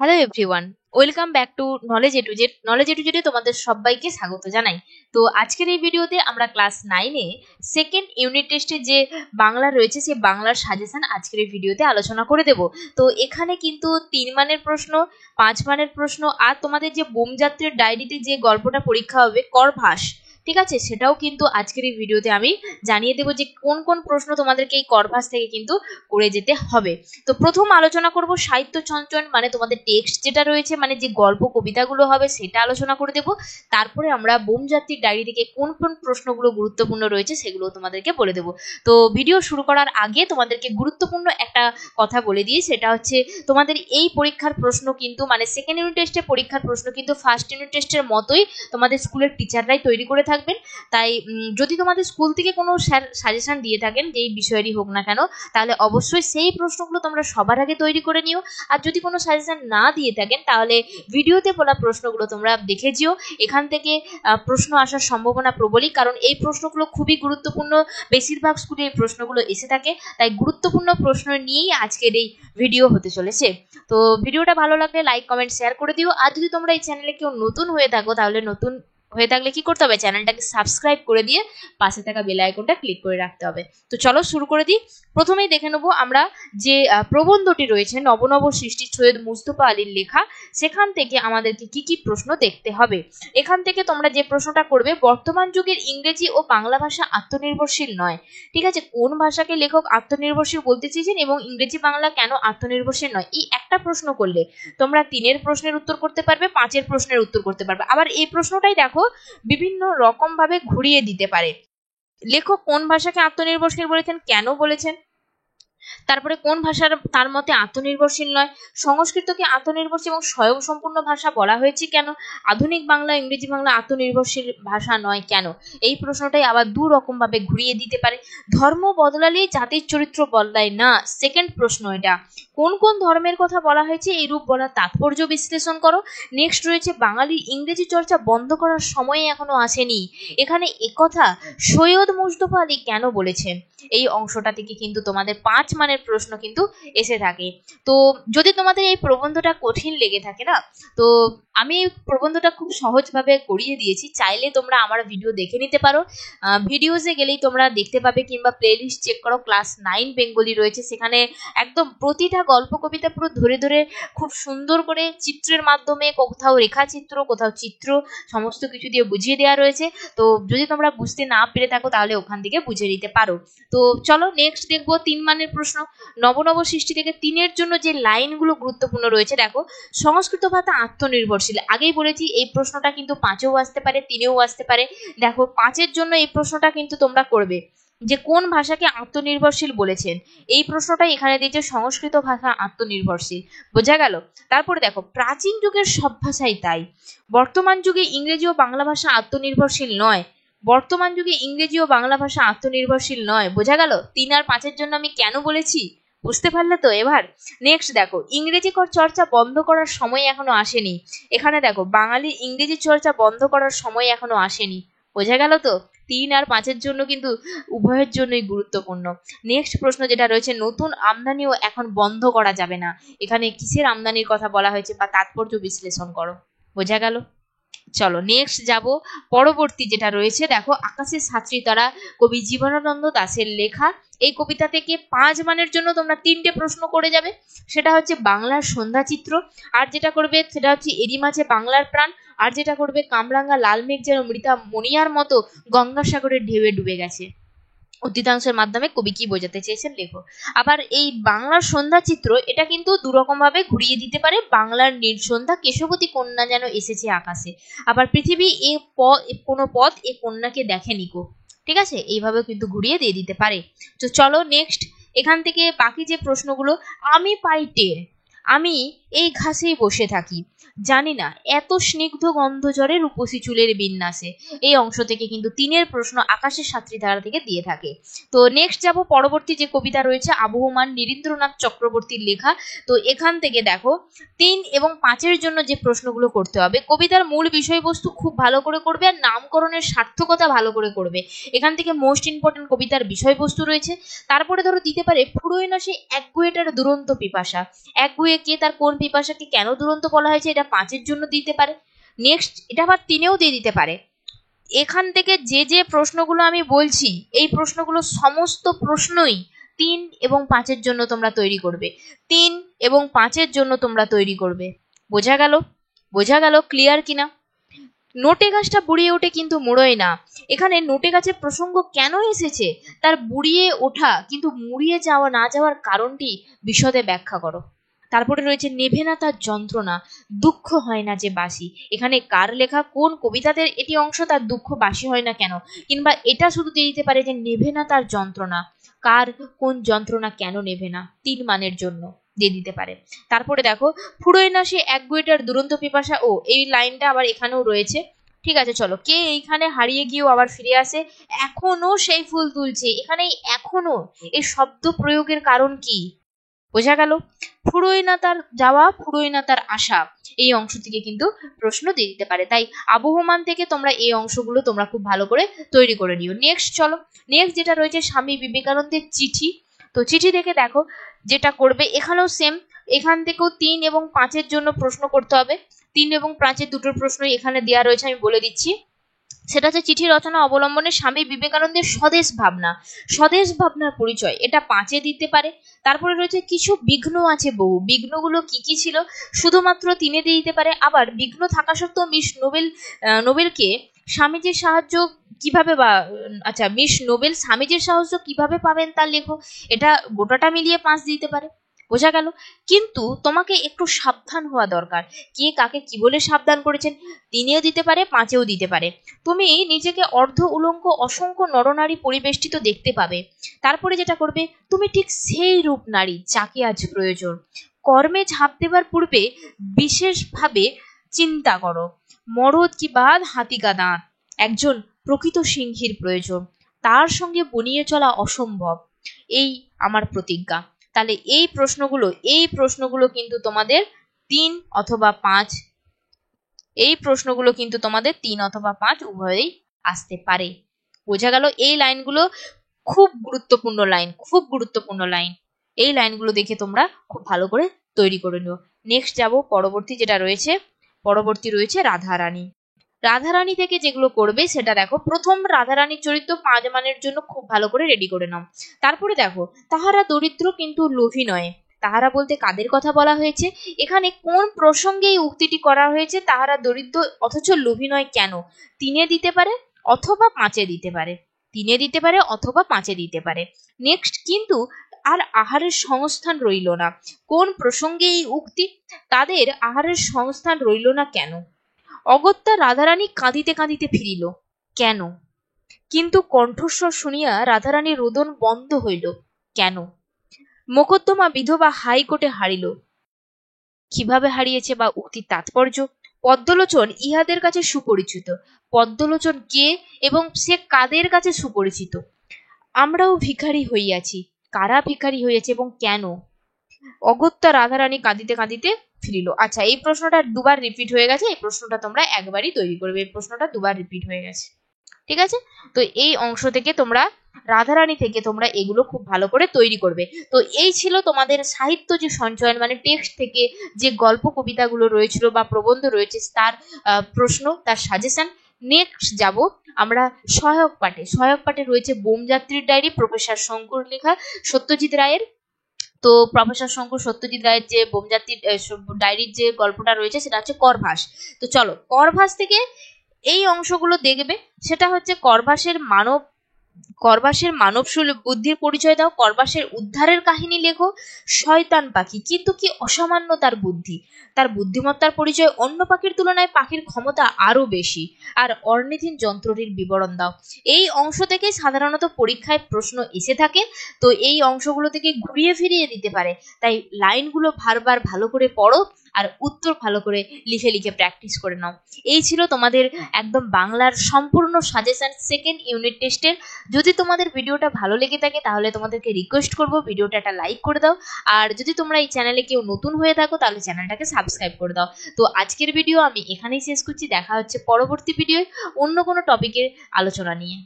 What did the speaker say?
Hello everyone, welcome back to knowledge A to Z. Knowledge A to জেডে তোমাদের সবাইকে স্বাগত জানাই। তো আজকের এই ভিডিওতে আমরা ক্লাস 9-এ সেকেন্ড ইউনিট টেস্টে যে বাংলা রয়েছে সেই বাংলার সাজেশন আজকের এই ভিডিওতে আলোচনা করে দেব। তো এখানে কিন্তু 3 মানের প্রশ্ন, 5 মানের প্রশ্ন আর তোমাদের যে বোমযাত্রীর ডায়েরিতে যে গল্পটা পরীক্ষা হবে করভাস, ঠিক আছে, সেটাও কিন্তু আজকের এই ভিডিওতে আমি জানিয়ে দেবো যে কোন কোন প্রশ্ন তোমাদেরকে এই করভাস থেকে কিন্তু করে যেতে হবে। তো প্রথম আলোচনা করব সাহিত্য চঞ্চল, মানে তোমাদের টেক্সট যেটা রয়েছে, মানে যে গল্প কবিতাগুলো হবে সেটা আলোচনা করে দেব। তারপরে আমরা বোমযাত্রীর ডায়েরি থেকে কোন কোন প্রশ্নগুলো গুরুত্বপূর্ণ রয়েছে সেগুলো তোমাদেরকে বলে দেব। তো ভিডিও শুরু করার আগে তোমাদেরকে গুরুত্বপূর্ণ একটা কথা বলে দিই, সেটা হচ্ছে তোমাদের এই পরীক্ষার প্রশ্ন কিন্তু, মানে সেকেন্ড ইউনিট টেস্টের পরীক্ষার প্রশ্ন কিন্তু ফার্স্ট ইউনিট টেস্টের মতোই তোমাদের স্কুলের টিচাররাই তৈরি করে থাকবেন। তাই যদি তোমাদের স্কুল থেকে কোনো স্যার সাজেশন দিয়ে থাকেন যেই বিষয়েরই হোক না কেন, তাহলে অবশ্যই সেই প্রশ্নগুলো তোমরা সবার আগে তৈরি করে নিও। আর যদি কোনো সাজেশন না দিয়ে থাকেন তাহলে ভিডিওতে বলা প্রশ্নগুলো তোমরা দেখে যেও। এখান থেকে প্রশ্ন আসার সম্ভাবনা প্রবলই, কারণ এই প্রশ্নগুলো খুবই গুরুত্বপূর্ণ। বেশিরভাগ স্কুলে এই প্রশ্নগুলো এসে থাকে, তাই গুরুত্বপূর্ণ প্রশ্ন নিয়েই আজকের এই ভিডিও হতে চলেছে। তো ভিডিওটা ভালো লাগলে লাইক কমেন্ট শেয়ার করে দিও। আর যদি তোমরা এই চ্যানেলে কেউ নতুন হয়ে থাকো, তাহলে নতুন হয়ে থাকলে কি করতে হবে, চ্যানেলটাকে সাবস্ক্রাইব করে দিয়ে পাশে থাকা বেল আইকনটা ক্লিক করে রাখতে হবে। তো চলো শুরু করে দিই। প্রথমেই দেখে নেবো আমরা যে প্রবন্ধটি রয়েছে নব নব সৃষ্টি সৈয়দ মুস্তফা আলীর লেখা, সেখান থেকে আমাদেরকে কি কি প্রশ্ন দেখতে হবে। এখান থেকে তোমরা যে প্রশ্নটা করবে, বর্তমান যুগের ইংরেজি ও বাংলা ভাষা আত্মনির্ভরশীল নয়। ঠিক আছে, কোন ভাষাকে লেখক আত্মনির্ভরশীল বলতে চেয়েছেন এবং ইংরেজি বাংলা কেন আত্মনির্ভরশীল নয়, এই একটা প্রশ্ন করলে তোমরা 3-এর প্রশ্নের উত্তর করতে পারবে, 5-এর প্রশ্নের উত্তর করতে পারবে। আবার এই প্রশ্নটাই দেখো বিভিন্ন রকম ভাবে ঘুরিয়ে দিতে পারে। লেখক কোন ভাষাকে আত্মনির্ভরশীল বলেছেন, কেন বলেছেন, তারপরে কোন ভাষার তার মতে আত্মনির্ভরশীল নয়, সংস্কৃতকে আত্মনির্ভরশীল এবং স্বয়ংসম্পূর্ণ ভাষা বলা হয়েছে কেন, আধুনিক বাংলা ইংরেজি বাংলা আত্মনির্ভরশীল ভাষা নয় কেন। এই প্রশ্নটাই আবার দু রকম ভাবে ঘুরিয়ে দিতে পারে। ধর্ম বদলালেই জাতির চরিত্র বদলায় না, সেকেন্ড প্রশ্ন এটা। কোন কোন ধর্মের কথা বলা হয়েছে, এই রূপ বলার তাৎপর্য বিশ্লেষণ করো। নেক্সট রয়েছে, বাঙালির ইংরেজি চর্চা বন্ধ করার সময় এখনো আসেনি, এখানে একথা সৈয়দ মুজতবা আলী কেন বলেছেন। এই অংশটা থেকে কিন্তু তোমাদের 5 মানের প্রশ্ন কিন্তু এসে থাকে। তো যদি তোমাদের এই প্রবন্ধটা কঠিন লেগে থাকে না, তো আমি এই প্রবন্ধটা খুব সহজভাবে করিয়ে দিয়েছি, চাইলে তোমরা আমার ভিডিও দেখে নিতে পারো। ভিডিওসে গেলেই তোমরা দেখতে পাবে, কিংবা প্লেলিস্ট চেক করো, ক্লাস 9 বেঙ্গলি রয়েছে, সেখানে একদম প্রতিটা গল্প কবিতা পুরো ধরে ধরে খুব সুন্দর করে চিত্রের মাধ্যমে, কোথাও রেখাচিত্র কোথাও চিত্র, সমস্ত কিছু দিয়ে বুঝিয়ে দেওয়া রয়েছে। তো যদি তোমরা বুঝতে না পেরে থাকো তাহলে ওখান থেকে বুঝে নিতে পারো। তো চলো নেক্সট দেখবো 3 মানের প্রশ্ন। নবনব সৃষ্টি থেকে 3-এর জন্য যে লাইনগুলো গুরুত্বপূর্ণ রয়েছে, দেখো সংস্কৃত ভাষা আত্মনির্ভরশীল, আগেই বলেছি এই প্রশ্নটা কিন্তু 5-এও আসতে পারে, 3-এও আসতে পারে। দেখো 5-এর জন্য এই প্রশ্নটা কিন্তু তোমরা করবে যে কোন ভাষাকে আত্মনির্ভরশীল বলেছেন, এই প্রশ্নটাই এখানে দিয়েছে সংস্কৃত ভাষা আত্মনির্ভরশীল। বোঝা গেল? তারপরে দেখো প্রাচীন যুগের সব ভাষাই তাই, বর্তমান যুগে ইংরেজি ও বাংলা ভাষা আত্মনির্ভরশীল নয়, বর্তমান যুগে ইংরেজি ও বাংলা ভাষা আত্মনির্ভরশীল নয়। বোঝা গেল 3 আর 5-এর জন্য আমি কেন বলেছি, বুঝতে পারলে তো এবার? নেক্সট দেখো, ইংরেজি চর্চা বন্ধ করার সময় এখনো আসেনি, এখানে দেখো বাঙালির ইংরেজি চর্চা বন্ধ করার সময় এখনো আসেনি। বোঝা গেল তো? 3 আর 5-এর জন্য কিন্তু উভয়ের জন্যই গুরুত্বপূর্ণ। নেক্সট প্রশ্ন যেটা রয়েছে, নতুন আমদানিও এখন বন্ধ করা যাবে না, এখানে কিসের আমদানির কথা বলা হয়েছে বা তাৎপর্য বিশ্লেষণ করো। বোঝা গেল? চলো নেক্সট যাব। পরবর্তী যেটা রয়েছে, দেখো আকাশের ছাত্রী তারা, কবি জীবনানন্দ দাশের লেখা। এই কবিতা থেকে 5 মানের জন্য তোমরা 3টে প্রশ্ন করে যাবে, সেটা হচ্ছে বাংলার সন্ধ্যা চিত্র, আর যেটা করবে সেটা হচ্ছে এরই মাঝে বাংলার প্রাণ, আর যেটা করবে কামরাঙ্গা লাল মেঘ যেন মৃতা মনিয়ার মতো গঙ্গাসাগরের ঢেউয়ে ডুবে গেছে। উদ্ধৃতাংশের মাধ্যমে কবি কি বোঝাতে চেয়েছেন লেখো। আবার এই বাংলার সন্ধ্যা চিত্র, এটা কিন্তু দুরকম ভাবে ঘুরিয়ে দিতে পারে, বাংলার নীল সন্ধ্যা কেশবতী কন্যা যেন এসেছে আকাশে, আবার পৃথিবী কোনো পথ এ কন্যাকে দেখেনি কো। ঠিক আছে, এইভাবেও কিন্তু ঘুরিয়ে দিয়ে দিতে পারে। তো চলো নেক্সট, এখান থেকে বাকি যে প্রশ্নগুলো, আমি পাই টের, আমি এই ঘাসেই বসে থাকি, জানি না এত স্নিগ্ধ গন্ধ ঝরে রূপসী চুলের বিন্যাসে। এই অংশ থেকে কিন্তু 3-এর প্রশ্ন আকাশের সাত্রী ধারা থেকে দিয়ে থাকে। তো নেক্সট যাব, পরবর্তী যে কবিতা রয়েছে আবহমান নীরেন্দ্রনাথ চক্রবর্তীর লেখা। তো এখান থেকে দেখো 3 এবং 5-এর জন্য যে প্রশ্নগুলো করতে হবে, কবিতার মূল বিষয়বস্তু খুব ভালো করে করবে, আর নামকরণের সার্থকতা ভালো করে করবে। এখান থেকে মোস্ট ইম্পর্টেন্ট কবিতার বিষয়বস্তু রয়েছে। তারপরে ধরো দিতে পারে ফুরোয় না সেই একগুঁয়েটার দুরন্ত পিপাসা, একগুঁয়ে 2 এ কে তার কোন পিপাসাকে কেন দুরন্ত বলা হয়েছে, এটা 5 এর জন্য দিতে পারে। নেক্সট এটা আবার 3-এও দিয়ে দিতে পারে। এখান থেকে যে প্রশ্নগুলো আমি বলছি এই প্রশ্নগুলো সমস্ত প্রশ্নই 3 এবং 5 এর জন্য তোমরা তৈরি করবে, 3 এবং 5 এর জন্য তোমরা তৈরি করবে। বোঝা গেল? বোঝা গেল? ক্লিয়ার কিনা? নোটে গাছটা বুড়িয়ে ওঠে কিন্তু মুড়োয় না। এখানে নোটে গাছের প্রসঙ্গ কেন এসেছে, তার বুড়িয়ে ওঠা কিন্তু মুড়িয়ে যাওয়া না যাওয়ার কারণটি বিশদে ব্যাখ্যা করো। তারপরে রয়েছে নেভে না তার যন্ত্রণা, দুঃখ হয় না যে বাসি। এখানে কার লেখা, কোন কবিতাদের এটি অংশ, তার দুঃখ বাসি হয় না কেন, কিংবা এটা শুধু দিয়ে দিতে পারে যে নেভে না তার যন্ত্রণা, কার কোন যন্ত্রণা কেন নেভে না, 3 মানের জন্য দিয়ে দিতে পারে। তারপরে দেখো ফুরোয় না সে এক বইটার দুরন্ত পিপাসা, ও এই লাইনটা আবার এখানেও রয়েছে। ঠিক আছে, চলো। কে এইখানে হারিয়ে গিয়েও আবার ফিরে আসে, এখনো সেই ফুল তুলছে। এখানে এখনো এই শব্দ প্রয়োগের কারণ কি? বোঝা গেল? ফুরোয় না তার যাওয়া, ফুরোয় না তার আশা, এই অংশ থেকে কিন্তু প্রশ্ন দিয়ে দিতে পারে। তাই আবহমান থেকে তোমরা এই অংশগুলো তোমরা খুব ভালো করে তৈরি করে নিও। নেক্সট চলো, নেক্সট যেটা রয়েছে স্বামী বিবেকানন্দের চিঠি। তো চিঠি থেকে দেখো যেটা করবে, এখানেও সেম, এখান থেকেও 3 এবং 5 এর জন্য প্রশ্ন করতে হবে। 3 এবং 5 এর দুটো প্রশ্নই এখানে দেওয়া রয়েছে, আমি বলে দিচ্ছি। সেটা হচ্ছে চিঠি রচনা অবলম্বনে স্বামী বিবেকানন্দের স্বদেশ ভাবনা, স্বদেশ ভাবনার পরিচয়, এটা 5 এ দিতে পারে। তারপরে রয়েছে কিছু বিঘ্ন আছে বহু, বিঘ্নগুলো কি কি ছিল শুধুমাত্র 3 এ দিয়ে দিতে পারে। আবার বিঘ্ন থাকা সত্ত্বেও মিস নোবেলকে স্বামীজির সাহায্য কিভাবে, বা আচ্ছা মিস নোবেল স্বামীজির সাহায্য কিভাবে পাবেন তা লেখো, এটা গোটাটা মিলিয়ে 5 দিতে পারে। বোঝা গেল? কিন্তু তোমাকে একটু সাবধান হওয়া দরকার, কে কাকে কি বলে সাবধান করেছেন, 3-এও দিতে পারে, 5-এও দিতে পারে। তুমি নিজেকে অর্ধ উলঙ্গ অসংখ্য নরনারী পরিবেষ্টিত দেখতে পাবে। তারপরে যেটা করবে, তুমি ঠিক সেই রূপ নারী যাকে আজ প্রয়োজন। কর্মে ঝাঁপ দেবার পূর্বে বিশেষভাবে চিন্তা করো, মরদ কি বাদ হাতিকা দাঁত, একজন প্রকৃত সিংহীর প্রয়োজন, তার সঙ্গে বনিয়ে চলা অসম্ভব, এই আমার প্রতিজ্ঞা। তাহলে এই প্রশ্নগুলো কিন্তু তোমাদের 3 অথবা 5, এই প্রশ্নগুলো কিন্তু তোমাদের 3 অথবা 5 উভয়েই আসতে পারে। বোঝা গেল? এই লাইনগুলো খুব গুরুত্বপূর্ণ লাইন, খুব গুরুত্বপূর্ণ লাইন। এই লাইনগুলো দেখে তোমরা খুব ভালো করে তৈরি করে নিও। নেক্সট যাব পরবর্তী যেটা রয়েছে, পরবর্তী রয়েছে রাধারানী। রাধারানী থেকে যেগুলো করবে সেটা দেখো, প্রথম রাধারানীর চরিত্র 5 মানের জন্য খুব ভালো করে রেডি করে নাও। তারপরে দেখো তাহারা দরিদ্র কিন্তু লোভী নয়, তাহারা বলতে কাদের কথা বলা হয়েছে, এখানে কোন প্রসঙ্গে এই উক্তিটি করা হয়েছে, তাহারা দরিদ্র অথচ লোভী নয় কেন, 3-এ দিতে পারে অথবা 5-এ দিতে পারে, 3-এ দিতে পারে অথবা 5-এ দিতে পারে। নেক্সট কিন্তু আর আহারের সংস্থান রইল না, কোন প্রসঙ্গে এই উক্তি, তাদের আহারের সংস্থান রইল না কেন, অগত্যা রাধারানী কাঁদিতে কাঁদিতে ফিরিল কেন, কিন্তু কণ্ঠস্বর শুনিয়া রাধারানীর রোদন বন্ধ হইল কেন, মোকদ্দমা বিধবা হাইকোর্টে হারিল, কিভাবে হারিয়েছে বা উক্তির তাৎপর্য, পদ্মলোচন ইহাদের কাছে সুপরিচিত, পদ্মলোচন কে এবং সে কাদের কাছে সুপরিচিত, আমরাও ভিখারি হইয়াছি, কারা ভিখারি হইয়াছে এবং কেন, অগত্যা রাধারানী কাঁদিতে কাঁদিতে ফিরিল। আচ্ছা, এই প্রশ্নটা 2বার রিপিট হয়ে গেছে, এই প্রশ্নটা তোমরা একবারই তৈরি করবে, এই প্রশ্নটা 2বার রিপিট হয়ে গেছে। ঠিক আছে, তো এই অংশ থেকে তোমরা রাধারানী থেকে তোমরা এগুলো খুব ভালো করে তৈরি করবে। তো এই ছিল তোমাদের সাহিত্য যে সঞ্চয়ন, মানে টেক্সট থেকে যে গল্প কবিতাগুলো রয়েছিল বা প্রবন্ধ রয়েছে তার প্রশ্ন, তার সাজেশন। নেক্সট যাব আমরা সহায়ক পাঠে। সহায়ক পাঠে রয়েছে বোমযাত্রীর ডায়েরি, প্রফেসর শঙ্কুর লেখা, সত্যজিৎ রায়ের। তো প্রফেসর শঙ্কর সত্যজিৎ রায়ের যে বোমযাত্রীর ডায়েরির যে গল্পটা রয়েছে সেটা হচ্ছে করভাস। তো চলো করভাস থেকে এই অংশগুলো দেখবে, সেটা হচ্ছে করভাসের মানব বুদ্ধির পরিচয় দাও, করভাসের উদ্ধারের কাহিনী লেখো, শয়তান পাখি কিন্তু কি অসামান্য তার বুদ্ধি, তার বুদ্ধিমত্তার পরিচয় অন্য পাখির তুলনায় পাখির ক্ষমতা আরো বেশি, আর অর্নিথিন যন্ত্রটির বিবরণ দাও। এই অংশ থেকে সাধারণত পরীক্ষায় প্রশ্ন এসে থাকে, তো এই অংশগুলো থেকে ঘুরিয়ে ফিরিয়ে দিতে পারে, তাই লাইনগুলো বারবার ভালো করে পড়ো আর উত্তর ভালো করে লিখে লিখে প্র্যাকটিস করে নাও। এই ছিল তোমাদের একদম বাংলার সম্পূর্ণ সাজেশন সেকেন্ড ইউনিট টেস্টের। যদি তোমাদের ভিডিওটা ভালো লেগে থাকে তাহলে তোমাদেরকে রিকোয়েস্ট করব ভিডিওটা একটা লাইক করে দাও, আর যদি তোমরা এই চ্যানেলে কেউ নতুন হয়ে থাকো তাহলে চ্যানেলটাকে সাবস্ক্রাইব করে দাও। তো আজকের ভিডিও আমি এখানেই শেষ করছি, দেখা হচ্ছে পরবর্তী ভিডিওয় অন্য কোনো টপিকের আলোচনা নিয়ে।